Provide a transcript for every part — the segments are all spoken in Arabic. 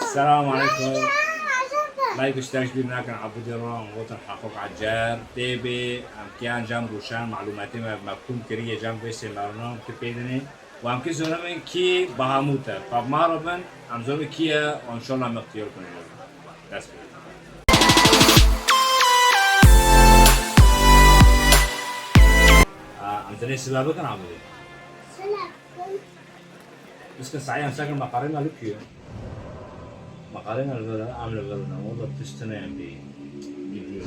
السلام عليكم. لايك واشتراك بينا كان عبود يرام وطن حقوق عجار تيبي ام كيان جام روشان معلوماتي مكتوم كريه جام بيسي لارنام كبيدني وام كي زولمن كي بهاموتا فماربن ام زولمن كيا وان شاء الله مختيار كنين بس ام زني سلابه كان عبود سلاب بس كان سعيان ساكن مقارنة لكيو مقارنة الغلا عاملة غلنا والله بتشتنى عم بيجيو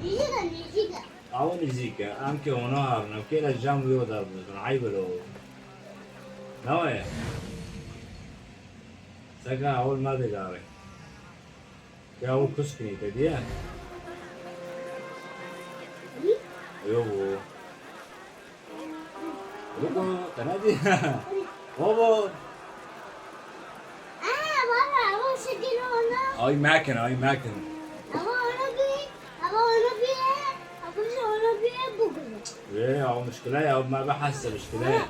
نيزيكا أو نيزيكا أمكي ونهار نمكي للجام ويودر بزن عيبلو نوية ساكن أول ما دقاري كاو كسكني تديا يوبو يوبو تنادي بابا اي ماكن اي ماكن ايه هو مشكلة يا ما بحس مشكلة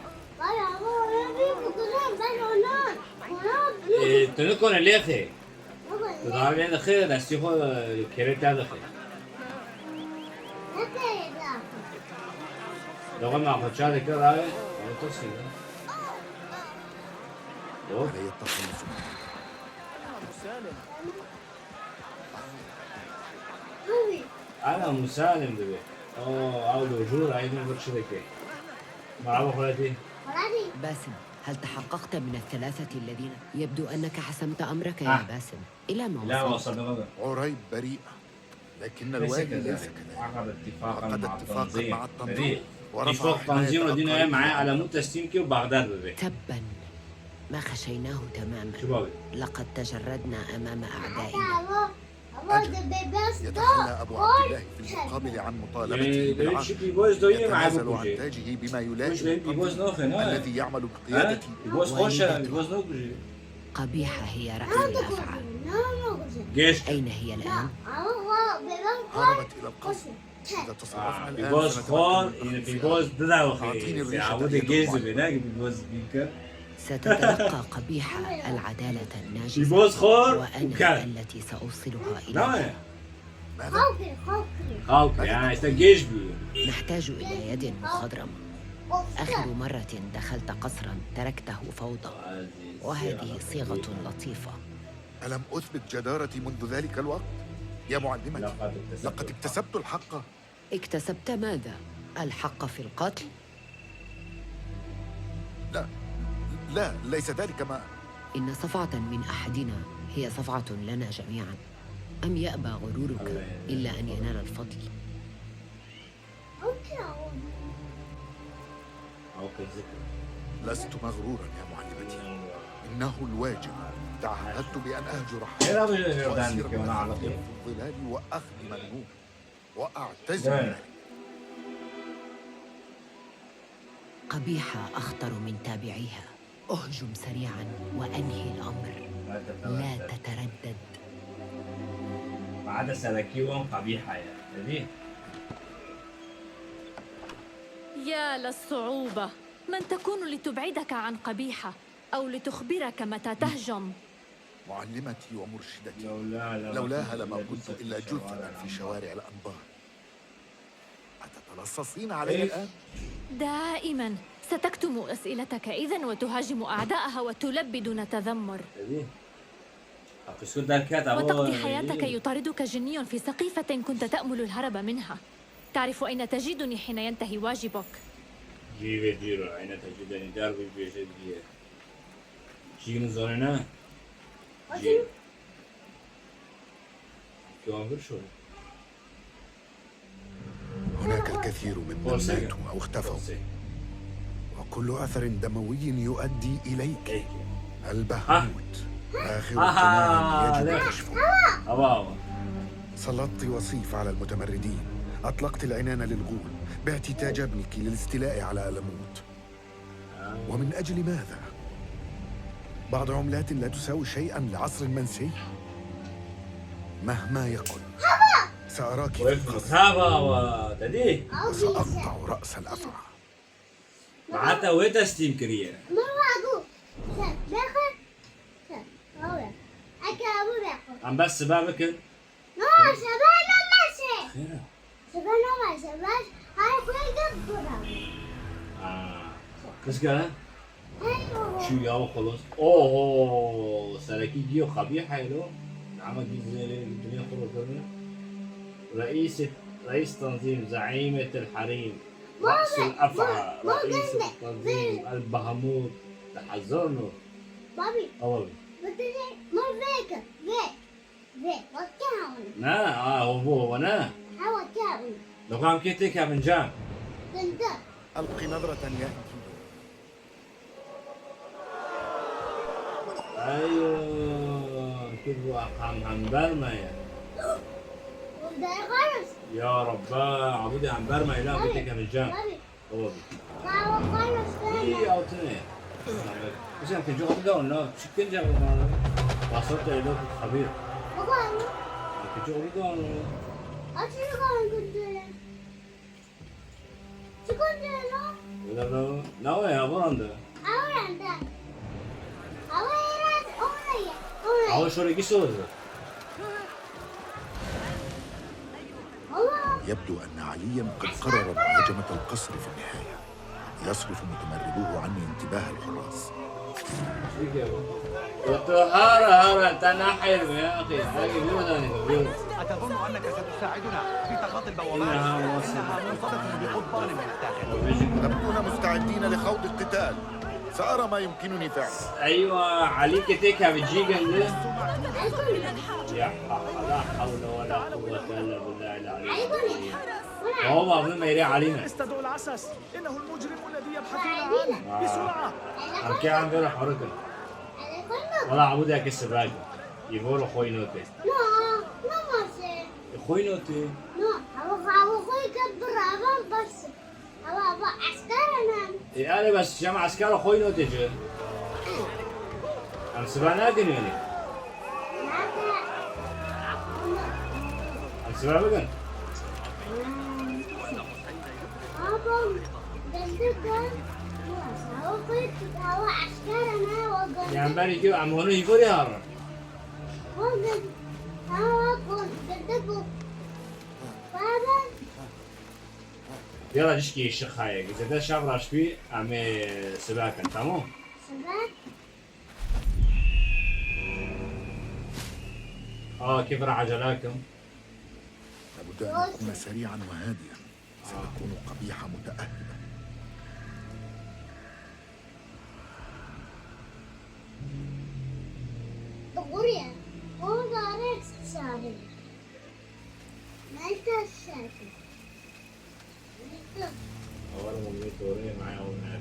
ايه تنكون اللي اخي تدعم يعني خير نستيخو كيريت هذا خير لو ما اخذ شهادة كده هاي انا تصير علي التخلص أنا مسالم دبي أو الوجود عايزين برشلونة معه خالتي باسم هل تحققت من الثلاثة الذين يبدو أنك حسمت أمرك يا باسم إلى ما وصلت؟ لا وصلنا غدا عريب بريئة لكن الوالي ليس كذلك عقد اتفاقا مع التنظيم اتفاق تنظيم ودينا معاه على مود تسليم كي وبغداد ببي تبا ما خشيناه تماما شو لقد تجردنا أمام أعدائنا يتخلى أبو عبد الله في المقابل عن مطالبته بالعقد يتنازل عن تاجه بما يلائم الذي يعمل بقيادة قبيحة هي رأس الأفعال أين هي الآن؟ هربت إلى القصر إذا تصرفنا الآن أعطيني الريشة ستتلقى قبيحة العدالة الناجزة وأنا التي سأوصلها إليها. نحتاج إلى يد مخضرمة. آخر مرة دخلت قصرا تركته فوضى وهذه صيغة لطيفة. ألم أثبت جدارتي منذ ذلك الوقت؟ يا معلمتي لقد اكتسبت الحق. اكتسبت ماذا؟ الحق في القتل؟ لا ليس ذلك ما إن صفعة من أحدنا هي صفعة لنا جميعا. أم يأبى غرورك إلا أن ينال الفضل؟ لست مغرورا يا معلمتي، إنه الواجب. تعهدت بأن أهجر حياتي وأسير في الظلال وأخدم النور وأعتزم ذلك. قبيحة أخطر من تابعيها. اهجم سريعا وأنهي الأمر، لا تتردد. ما عدا سلكيهم قبيحة يا للصعوبة. من تكون لتبعدك عن قبيحة أو لتخبرك متى تهجم؟ معلمتي ومرشدتي، لولاها لما كنت إلا جثة في شوارع الأنبار. أتتلصصين علي الآن؟ دائما ستكتم أسئلتك إذن وتهاجم أعداءها وتلبي دون تذمر، وتقضي حياتك يطاردك جني في سقيفة كنت تأمل الهرب منها. تعرف أين تجدني حين ينتهي واجبك. أين تجدني دربي بيجدي شيء نزارنا هناك الكثير ممن ماتوا أو اختفوا، وكل أثر دموي يؤدي إليك. البهموت آخر اقتناع يجب كشفه. سلطت وصيف على المتمردين، أطلقت العنان للغول، بعت تاج ابنك للاستيلاء على ألموت. ومن أجل ماذا؟ بعض عملات لا تساوي شيئا لعصر منسي. مهما يكن سأراك في القصر وسأقطع رأس الأفعى. معناتها وين تستيم كريه؟ عم بس بابكن No, Savannah masih. خيرا Savannah masih. Hai kue gembira. بس قال Hai شو يا خلص اوه سلكي جيو قبيح حلو عمل زي الدنيا خلص رئيس تنظيم زعيمة الحريم رأس الأفعى رئيس التنظيم البهموت تحذرنا Bobby, أول betul mau vega, what kau? نا هو أنا How kau? لو كان كيتك يا بنجان Tenda. ألقي نظرة يأتي. أيوه كيف أقام عن برما يا Udah harus. يا ربا عبودي عن برما لا كيتك يا بنجان Bobby, أول kau harus إيه kena. أو تنين بس يمكن جو قبل دون شكل جاب وصلت إلى خبير Bukan. يمكن جو قبل دون Aku juga kunci. Sekunci lo. ولا ناوي يا براندا Awak anda. Awak erat orang ya. Orang. أول شو رجع سوى Allah. يبدو أن عليا قد قرر مهاجمة القصر في النهاية. يصرف متمردوه عني انتباه الحراس. هارا تنحر يا أخي هاي اليوم أتظن أنك ستساعدنا في تخطي البوابات؟ إنها إنها مرصدة بقضبان من الداخل. نبدون مستعدين لخوض القتال. سأرى ما يمكنني فعله. أيوة عليك تيكا بتجيجا Aku. يا لا حول ولا قوة إلا بالله العلي Aku ni. العظيم هو بعضهم ما يري علينا استدعوا العسس، إنه المجرم الذي يبحثون عنه بسرعة. عم كي عم بيروح حركة Ada ولا عبود يا كيس باقي يقولوا خوي نوتي No masih. خوي نوتي No, awak kebir abang bas. Awak askaran. إيه أنا بس جمع عسكر خوي نوتي جو عم سبانا كن يعني Nada. عم سبانا بكن Abang, gantikan. Awak askaran awak. يعني بالي كيو عم هونو يقول يا هارا يلا نشكي الشيخ هاي إذا ده شاب راش فيه عم سباكا تمام كيف راح عجلاكم لابد أن أكون سريعا وهادئا. سأكون قبيحة متأهبة. أول مميت دوري معي أول نهار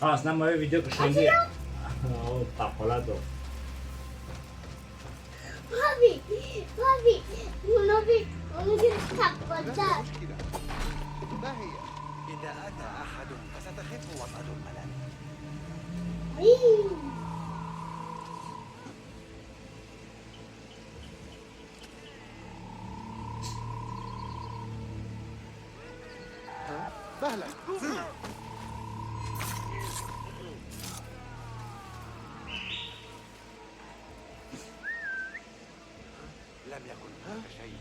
خلاص نعمل ايه فيديو كشوندي اهو طاقولاته ما هي؟ إذا أتى أحد فستخف وطأة الملل. مهلا. لم يكن هناك شيء.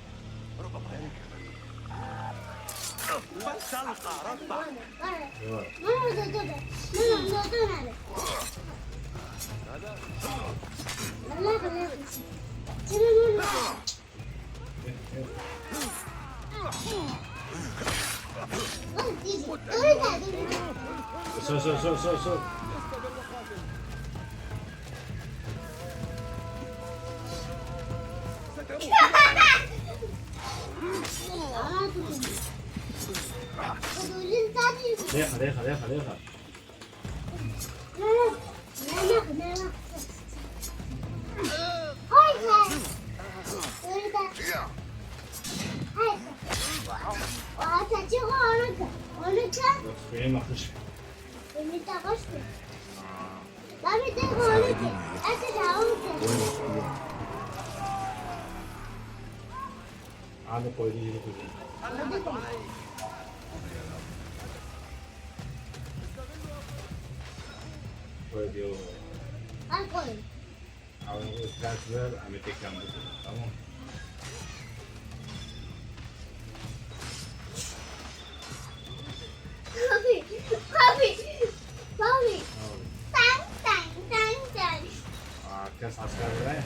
ربما فلتلقى ربك. سو ليخا Wanita, فين ما خش wanita kostum. بابي تقول ساعديني يا أنت تعود وين القوة؟ عامل كويس كده. كويس يو. أقول عاوز نقول ترانسفير عم تكمل تمام. بابي بابي بابي تان تان تان تان كاس عسكري رايح.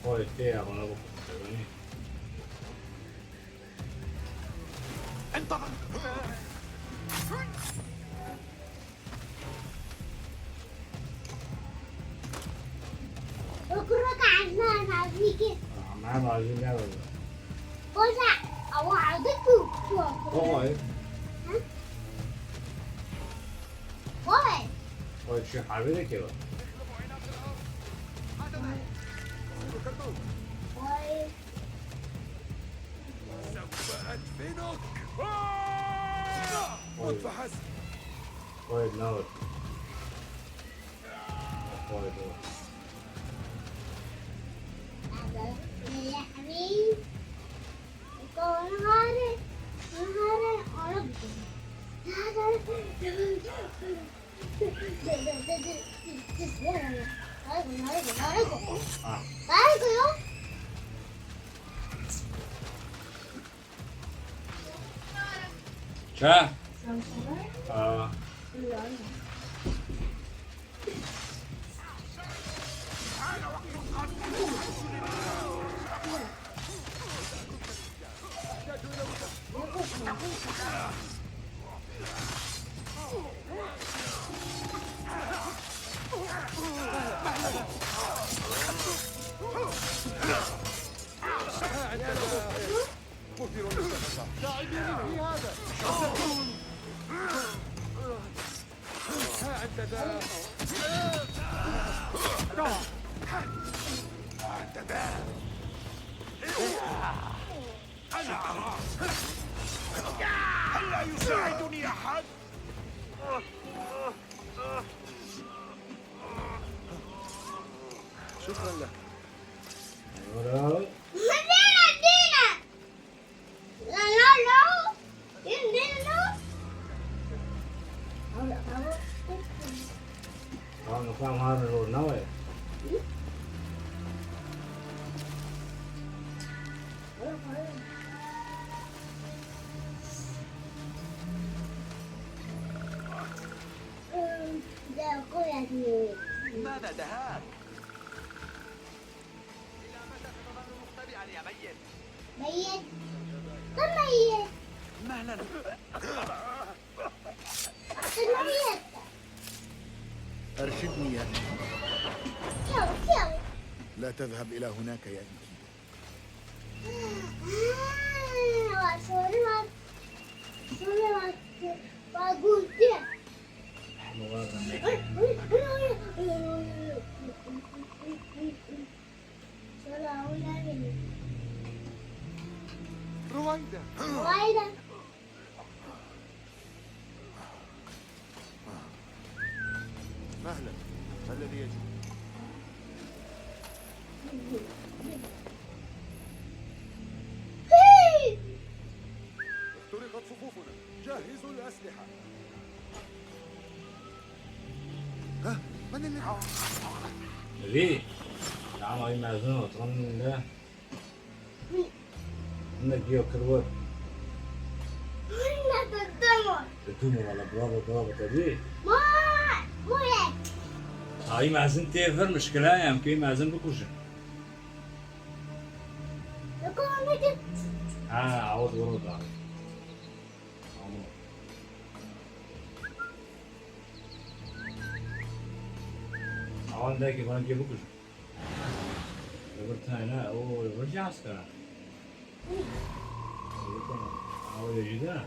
Poi te avevo fatto بكرك عنا نعطيك ما عايزين نعمل وزع أو عدك هاي واي هاي شو حبيبي كده واي أدفنك هاي فحسب. هاي نور هاي نور يا حبيبي يكون هذا عرب شا هل لا يساعدني أحد؟ شكرا لك. nó không hơn rồi nó vậy ماذا دهاك؟ إلى متى ستظل مختبئا يا ميت؟ ميت كم ميت مهلا. ميت أرشدني يا أخي. شو لا تذهب إلى هناك يا إنكي. رويدا. مهلا. ما الذي يجب؟ اخترقت صفوفنا. جهزوا الأسلحة. ها؟ من اللي ليه تعالوا اي معزومة وتغنوا ده عندك جيو كروات الدنيا ولا برافو تبيه هاي معزن تيفر مشكلة يا مكي معزن بكوشن عوض ورود عوض ده كيف انا جيبه كوشن قلت هنا ورجع عسكرة أو يجدنا